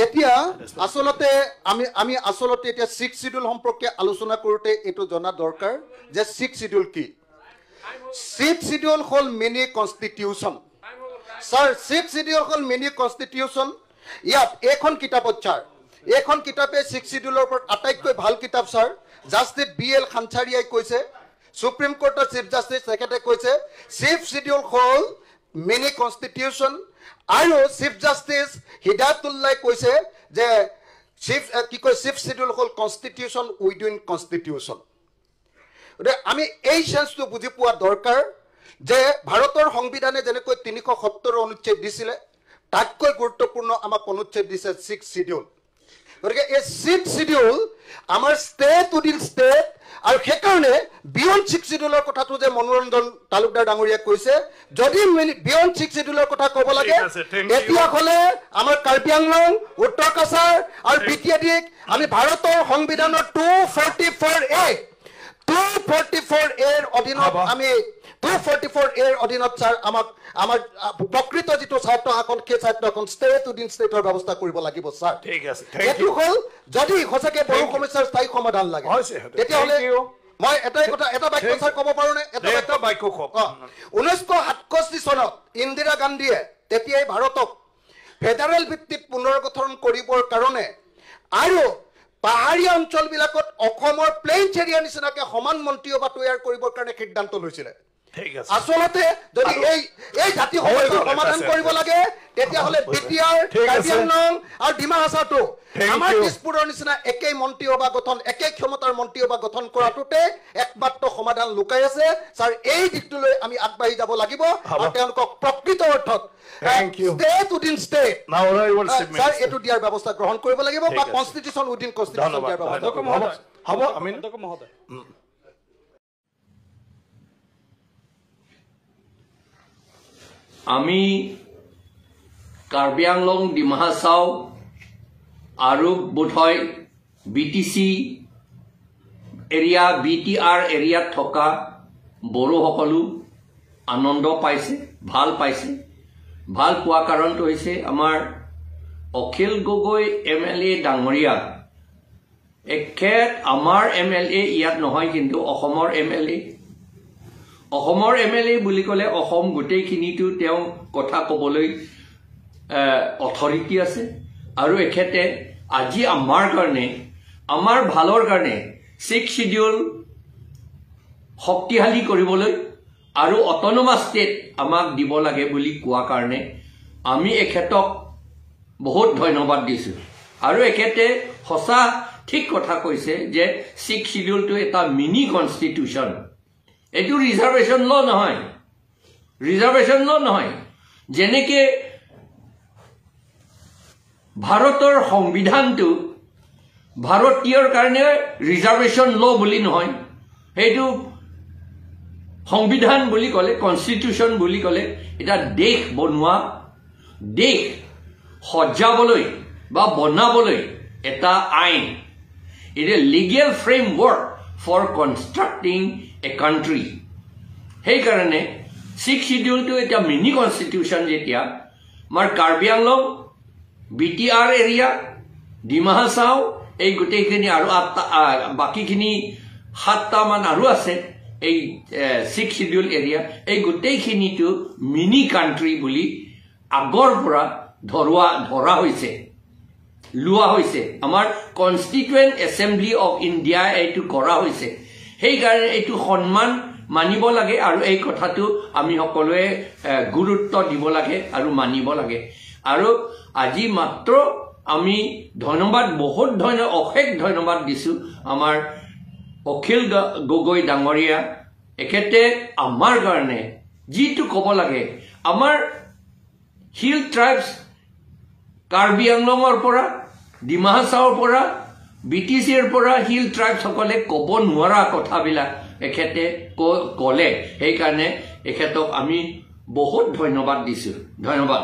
এতিয়া আসলতে আমি আসলতে এতিয়া 6 শিডিউল সম্পৰ্কে আলোচনা কৰোতে এটো জনা দৰকাৰ যে 6 শিডিউল কি 6 শিডিউল হল মিনি কনস্টিটিউশন স্যার 6 শিডিউল হল মিনি কনস্টিটিউশন ইয়াত এখন কিতাপত স্যার এখন কিতাপে 6 শিডিউলৰ ওপৰত আটাইতকৈ ভাল কিতাপ স্যাৰ জাস্টিস BL খানচাৰিয়াই কৈছে সুপ্ৰিম কোৰ্টৰ চিফ জাস্টিস তেখেতে কৈছে 6 শিডিউল হল মিনি কনস্টিটিউশন আৰু চিফ জাস্টিস হিদায়াতুল্লাহ কৈছে যে চিফ শিডিউল হল কনস্টিটিউশন উইদিন কনস্টিটিউশন আমি এই সেন্সটো বুজি পোৱা দৰকাৰ যে ভাৰতৰ সংবিধানে যেনেকৈ 370 অনুচ্ছেদ দিছিলে তাতকৈ গুৰুত্বপূৰ্ণ আমাক অনুচ্ছেদ দিছে 6 শিডিউল গতিকে এই 6 শিডিউল আমাৰ ষ্টেট উইদিন ষ্টেট আৰু সেইকাৰণে বিয়ন্ড 6 শিডিউলৰ কথাটো যে মনোৰঞ্জন তালুকদাৰ ডাঙৰীয়া কৈছে যদি বিয়ন্ড 6 শিডিউলৰ কথা ক'ব লাগে এতিয়া হলে আমাৰ কাৰ্বি আংলং উত্তৰ কাছাৰ আৰু বিটিআদিক আমি ভাৰতৰ সংবিধানৰ 244 এৰ অধীনত আমি 244 এৰ অধীনত স্যাৰ আমাৰ প্ৰকৃত যেটো ছাত্ৰ এখন কে ছাত্ৰ এখন স্টেট উইদিন স্টেটৰ ব্যৱস্থা কৰিব লাগিব স্যাৰ ঠিক আছে এটো হল যদি হসকে বহু সমস্যাৰ স্থায়ী সমাধান লাগে তেতিয়া হলে মই এটাই কথা এটা বাক্য স্যার ক'ব পাৰো নে এটা বাক্য কওক 1967 চনত ইন্দিৰা গান্ধীয়ে তেতিয়াই ভাৰতক ফেডাৰেল ভিত্তিত পুনৰ্গঠন কৰিবৰ কাৰণে আৰু পাহাৰীয়া অঞ্চলবিলাকত অসমৰ প্লেইনছ এৰিয়া নিচিনাকে সমান মন্ত্ৰীসভা তৈয়াৰ কৰিবৰ কাৰণে সিদ্ধান্ত লৈছিলে ঠিক আছে আসলতে যদি এই জাতি সমস্যাৰ সমাধান কৰিব লাগে তেতিয়া হলে বিটিআৰ কাৰ্বি আংলং আৰু ডিমা হাছাওটো আমাৰ দিছপুৰৰ নিচিনা একেই মন্ত্ৰীসভা গঠন একেই ক্ষমতাৰ মন্ত্ৰীসভা গঠন কৰাটোতে একমাত্ৰ সমাধান লুকাই আছে স্যাৰ এই দিশটোলৈ আমি আগবাঢ়ি যাব লাগিব আৰু তেওঁলোকক প্ৰকৃত অৰ্থত ষ্টেট উইদিন ষ্টেট স্যাৰ এটো দিয়াৰ ব্যৱস্থা গ্ৰহণ কৰিব লাগিব বা কনষ্টিটিউচন উইদিন কনষ্টিটিউচন দিয়াৰ ব্যৱস্থা হ'ব আমি মহোদয় আমি কাৰ্বি আংলং ডিমা হাছাও আৰু বোধহয় BTC এৰিয়া BTR এৰিয়াত থকা বড়োসকলো আনন্দ পাইছে ভাল পাইছে ভাল পোৱা কাৰণটো হৈছে আমাৰ অখিল গগৈ MLA ডাঙৰীয়া এখেত আমাৰ MLA ইয়াত নহয় কিন্তু অসমৰ MLA বুলি ক'লে অসম গোটেইখিনিটো তেওঁ কথা ক'বলৈ অথৰিটি আছে আৰু এখেতে আজি আমাৰ কাৰণে আমাৰ ভালৰ কাৰণে 6 শিডিউল শক্তিশালী কৰিবলৈ আৰু অটোনমাস ষ্টেট আমাক দিব লাগে বুলি কোৱা কাৰণে আমি এখেতক বহুত ধন্যবাদ দিছো আৰু এখেতে সঁচা ঠিক কথা কৈছে যে 6 শিডিউলটো এটা মিনি কনষ্টিটিউচন এটো ৰিজাৰ্ভেশন ল নহয় যেনেকে ভাৰতৰ সংবিধানটো ভাৰতীয়ৰ কাৰণে ৰিজাৰ্ভেশন ল বুলি নহয় হেতু সংবিধান বুলি ক'লে কনষ্টিটিউচন বুলি ক'লে এটা দেশ বনোৱা দেশ সজাবলৈ বা বনাবলৈ এটা আইন এটা legal framework for constructing a country hey karane 6 schedule to eta mini constitution jetia mar Karbi Anglong BTR area Dima Hasao ei gotei khini aru baki khini 7ta man aru ase ei 6 schedule area ei gotei khini to mini country boli agor pura dhora hoise lua hoise amar constituent assembly of India eitu kora hoise সেই কাৰণে এটো সম্মান মানিব লাগে আৰু এই কথাটো আমি সকলোৱে গুৰুত্ব দিব লাগে আৰু মানিব লাগে আৰু আজি মাত্ৰ আমি ধন্যবাদ বহুত অশেষ ধন্যবাদ দিছো আমাৰ অখিল গগৈ ডাঙৰীয়া এখেতে আমাৰ কাৰণে যিটো ক'ব লাগে আমাৰ হিল ট্ৰাইবছ কাৰ্বি আংলঙৰ পৰা ডিমা হাছাওৰ পৰা BTC এৰ পৰা হিল ট্ৰাইব সকলে ক'ব নোৱাৰা কথাবিলাক এখেতে ক'লে সেই কাৰণে এখেতক আমি বহুত ধন্যবাদ দিছো ধন্যবাদ